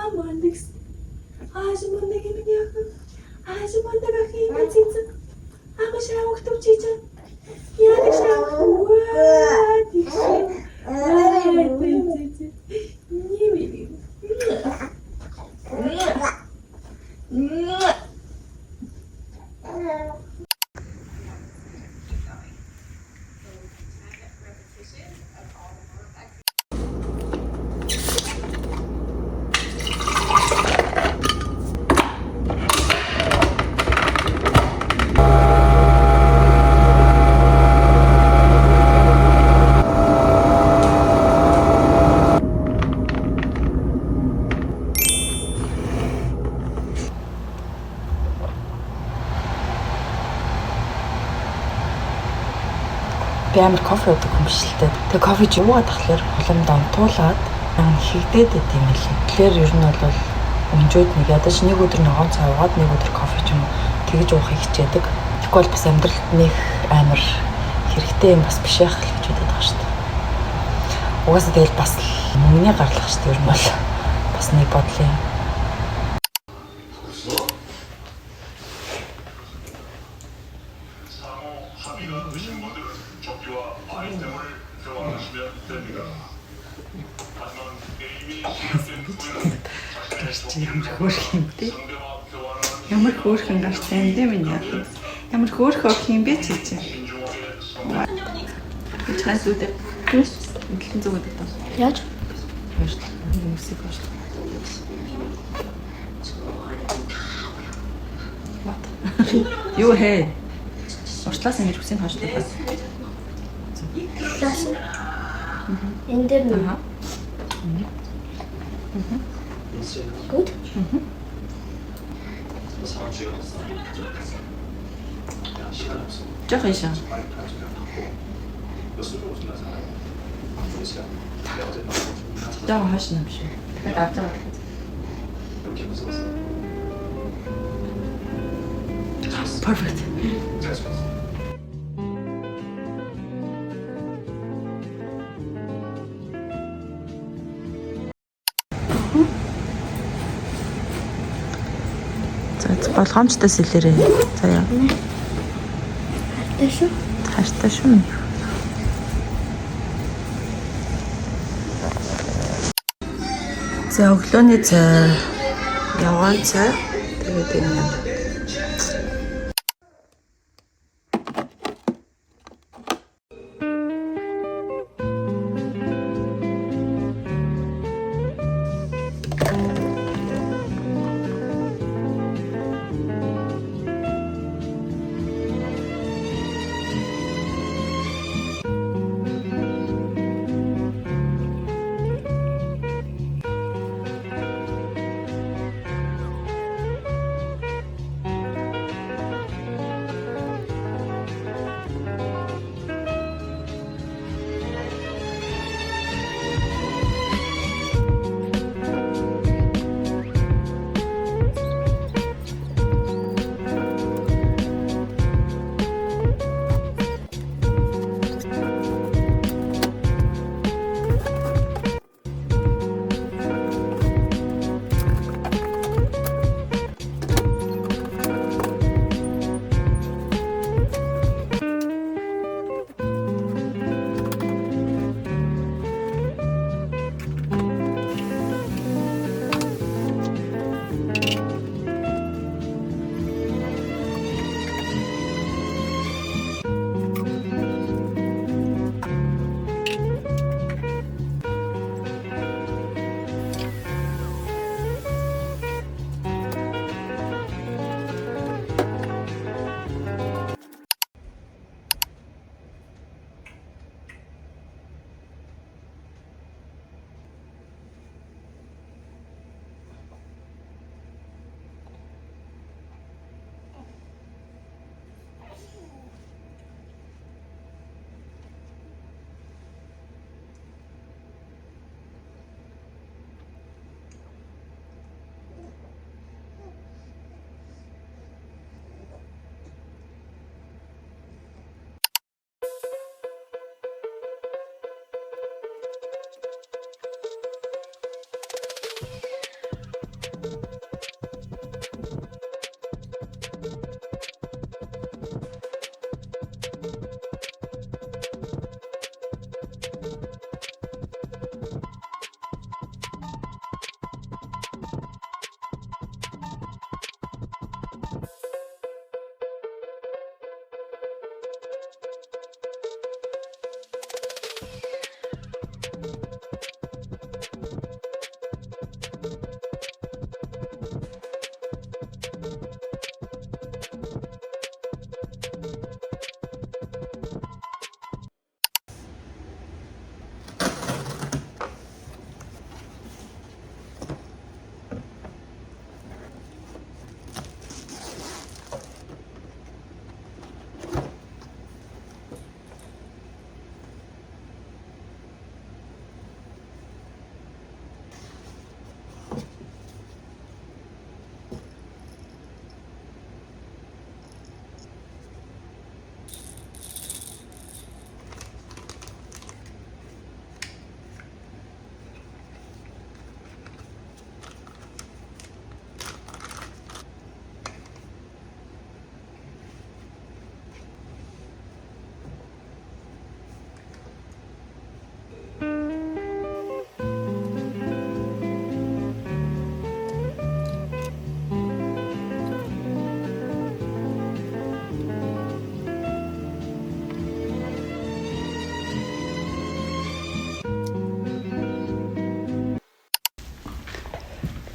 Aman diksin. Ağzımın da kimin yakın. Ağzımın da bakayım içinsin. Ama şavuk tutacağım. Yani şavuk. Vaa diksin. Vaa diksin. Ne bileyim. Би амар кофе уудаг юм биш л дээ. Тэгээ кофе ч уугаад тахлаар улам донтуулаад хигдээд байт юм лээ. Тэгэхээр ер нь бол өнжөөд нэг ядаж нэг өдөр ногоон цай уугаад нэг өдөр кофе ч юм уу тэгж уухыг хичээдэг. Тэгэхгүй бол бас амьдралд нэг амар хэрэгтэй юм бас биш яах л гэж бодоод байгаа шүү дээ. Угаасаа тэгэл бас мөнгөний гарлах шүү дээ ер нь бол бас нэг бодлоо. Ямар хөөрх юм бэ? Ямар хөөрхөн гартай юм бэ миний яах вэ? Ямар хөөрх юм бэ чи чи? Чаас үдэ. Түс дэлхэн зүгт одоо. Яаж? Яаж мусик баш. What? Юу хэ? Уртлаас ингэж хүсийг хашдаг бас. Лаас. Энэ дээр нэ. Gut. Жоох ийшээ. Жоох хашна биш үү? Тэгэхээр авчаа. Perfect. Болгоомжтой сэлэрээ. За яа. Тэшүү. Хаштай шүү. За өглөөний цай, явган цай. Тэгээд энэ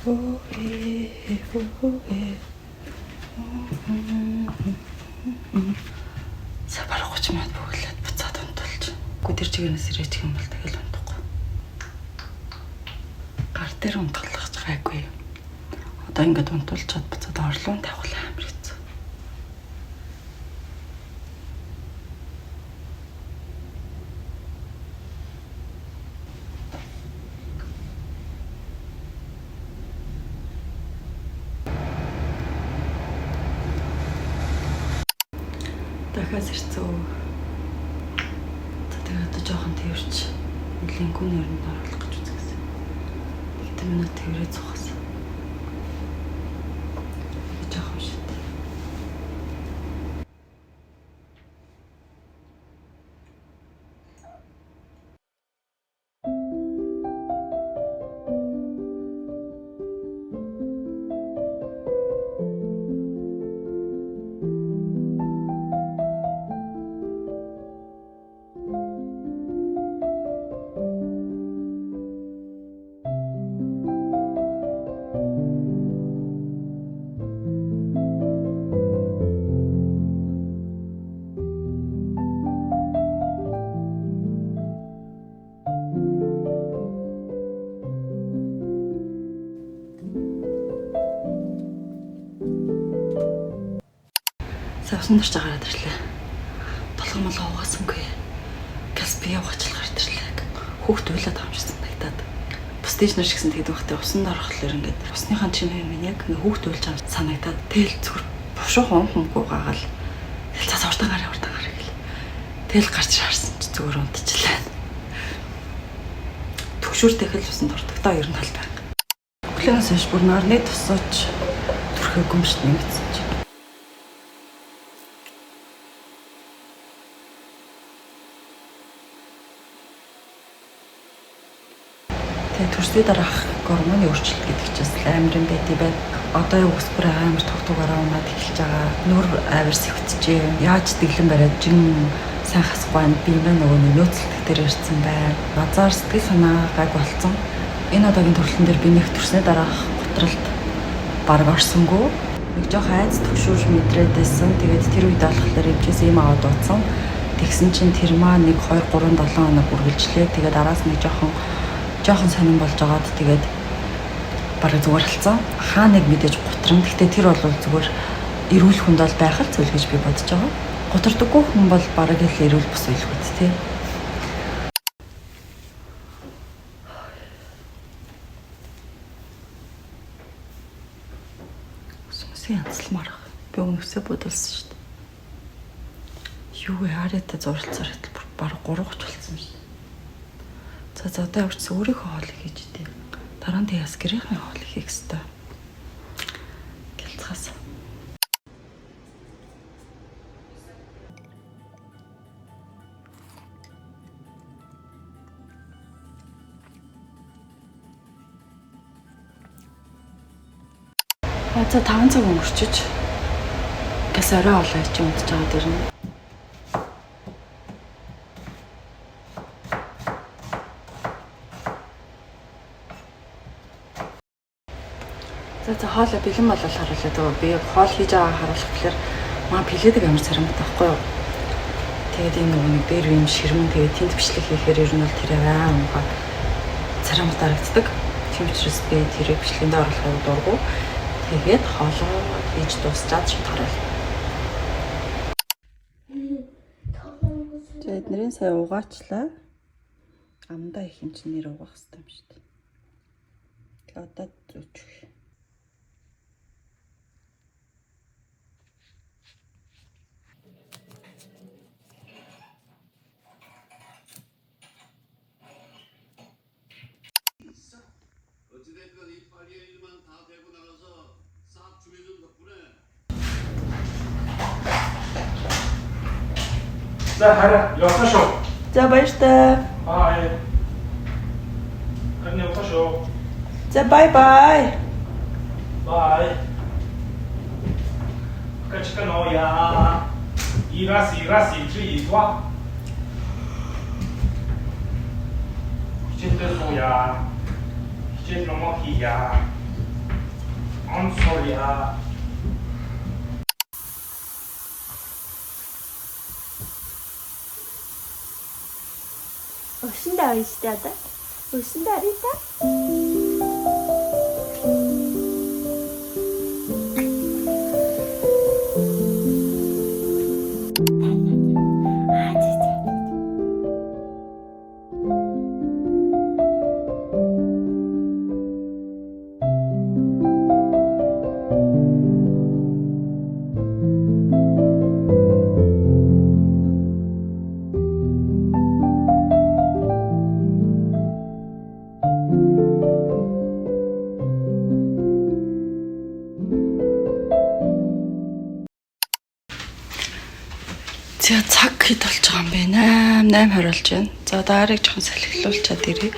За бараг 30 минут бүгэлээд буцаад унтуулж. Үгүй тэр чигээс ирээч юм бол тэгэл унтахгүй. Гар дээр унтгалах ч гайгүй. Одоо ингээд унтуулчаад буцаад орлуун тавхлаа амар хэцүү. Дахиад ирцүү. Тэгээд одоо жоохон тэрч нэлийн гүн өрөнд оруулах гэж үзсэн. Хэдэн минут тэрээ цухасан. Жоохон шит. Усан дорч гараад ирлээ. Толгой молгоо угаасангүй. Газ бие угаачлах гараад ирлээ. Хүүхд уйлаад хамжсан тагтаад. Бусдыж нар шигсэн тэгээд багтаа усан дорхолоор ингээд усныхаа чинь юм яг ингээд хүүхд уйлж байгаа санагдаад тэгэл зүгээр бушуу хомхомгүй гаагаал. Тэгэл цаас уртан гараа гэл. Тэгэл гарч шаарсан чи зүгээр унтчихлаа. Төгшүүртэй хэл усан дортогдоо ер нь хал байг. Өглөөс хойш бүр нарны тусууч түрхээ гүмшд нэмэгдсэн чи. Төрсний дараах гормоны өөрчлөлт гэдэг чинь амар юм байдий байна. Одоо юу өсвөр амар тогтуугаараа унаад эхэлж байгаа. Нүр авир сэвтжээ. Яаж дэглэн бариад жин сайн хасахгүй байна. Би энэ нөгөө нөөцлөлт дээр ирсэн байна. Базар сэтгэл санаа гайг болцсон. Энэ одоогийн төрөлтөн дээр би нэг төрсний дараах готролд бараг орсонгүй. Нэг жоох айц төгшүүр мэдрээдсэн. Тэгээд тэр үед болохоор эмчээс ийм аваад дуудсан. Тэгсэн чинь тэр маа нэг 2 3 7 хоног үргэлжлээ. Тэгээд араас нэг жоохон сонирн болж байгаад тэгээд бараг зүгээр хэлцэн. Хаа нэг мэдээж гутран. Гэхдээ тэр бол зүгээр эрүүл хүнд бол байх л зүйл гэж би бодож байгаа. Гутрдаггүй хүн бол бараг л эрүүл бус байх үү тий. Сүнсээ янзлмаар. Би өмнөсөө бодулсан шүү дээ. Юу яараатай зурлцаар хэлбэр бараг 3:30 болсон шүү дээ. За одоо явж өөрийнхөө хоолыг хийж дээ. Дараа нь яс гэрийнхээ хоолыг хийх ёстой. Гэлцгаас. За 5 цаг өнгөрчиж газ орой олоо чи унтж байгаа дэр нь. За хоолой бэлэн болол харуулаад байгаа. Би хоол хийж байгаа харуулах гэхээр маа пледэг амар царамт байхгүй юу. Тэгээд энэ нэг дээр юм ширмэн тэгээд тэнд бичлэг хийхээр ер нь бол тэр аамгаа царамт дарагддаг. Тийм учраас би тэрийг бичлэгэнд оруулахыг дургу. Тэгээд хоолоо хийж дуусчаад шууд харуул. За эднэрийн сая угаачлаа. Амдаа их юм чинь нэр угаах хэрэгтэй юм шүү дээ. Тэгээд одоо зүчих. За хараа явсан шүү. За баяртай. Бай. Харин явсан шүү. За бай. Bye. Качканоя. Ирас, 3, 2. Хичээлдээ сууя. Хичээл номоо хийя. I'm sorry. Өшөндөө орно шүү дээ одоо. Өшөндөө орё та. За цаг хэд болж байгаа юм бэ? 8 болж байна. За даарыг жоохон салхилуулчаад ирээ.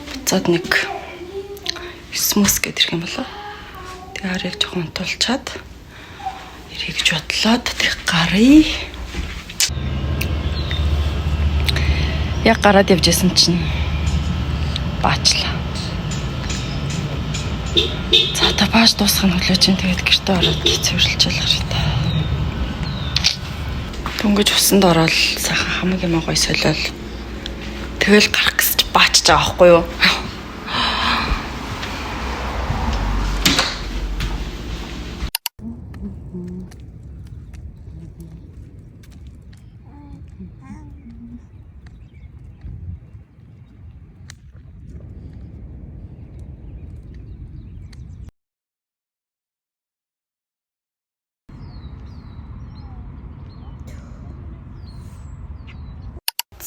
Буцаад нэг смус гэдэг ирэх юм болоо. Тэгээ арыг жоохон унтуулчаад ирээ гэж бодлоод тэг гарыг. Яг гараад явж исэн чинь баачлаа. За та бааш дуусах нь хүлээж чинь тэгээд гэртээ ороод цэвэрлж ялгарч та. Дөнгөж усанд ороод сайхан хамаг юм гоё солиол. Тэгэл гарах гэж баачж байгаа байхгүй юу?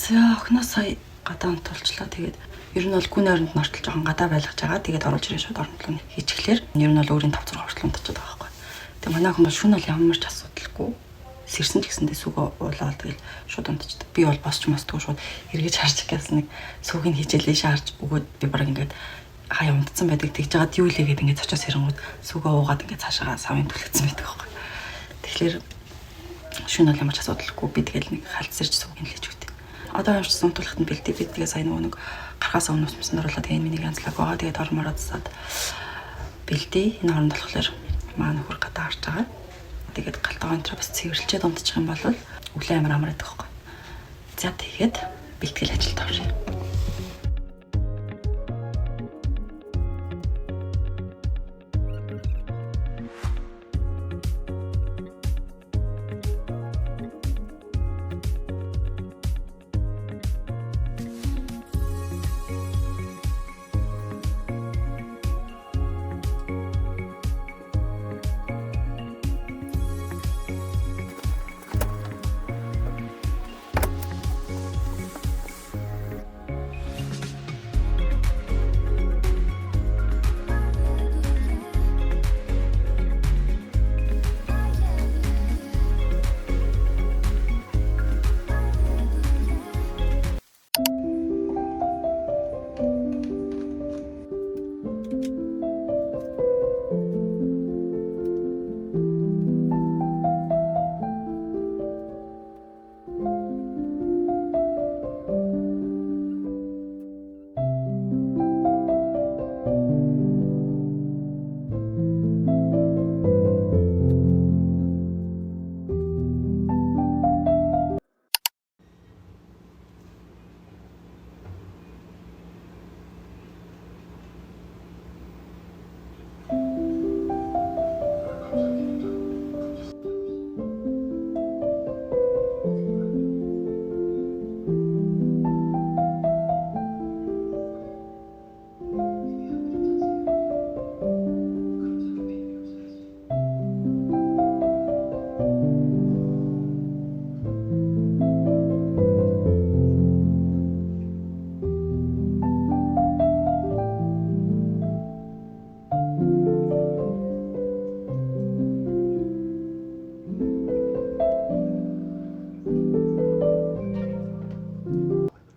За охноос сая гадаа унтуулчлаа. Тэгээд ер нь бол гүн ойронд нортол жоохон гадаа байлгаж байгаа. Тэгээд оруулж ирээ шууд орнолоо хийчихлээр ер нь бол өөрийн 5-6 хүртэл унтчиход байгаа байхгүй. Тэгээд манай хүн бол шүн бол ямар ч асуудалгүй. Сэрсэн ч гэсэндээ сүг уулаад тэгэл шууд унтчихдаг. Би бол босч мостгүй шууд эргэж харж гэсэн нэг сүгийг хийжээлээ шаарж өгөөд би бараг ингээд хаяа унтцсан байдаг. Тэгж жагаад юу илээ гэдэг ингээд цочоос хэрэнгууд сүгээ уугаад ингээд цаашаа савын түлхэгдсэн байдаг байхгүй. Тэгэхээр шүн бол ямар ч асуудалгүй. Би тэгэл нэг хальцсарч сүгийг хийж өгдөө. Одоо ямарчсан унтуулахад нь бэлдээ. Би тэгээ сайн нэг гарахаас өмнө усмсан оруулаад энэ миний янзлаг байгаа. Тэгээд ормороо засаад бэлдээ. Энэ хооронд болохоор маа нөхөр гадаа харж байгаа. Тэгээд галтаа онтроо бас цэвэрлчээд унтчих юм бол өглөө амар байдаг байхгүй. За тэгээд бэлтгэл ажилд оръё.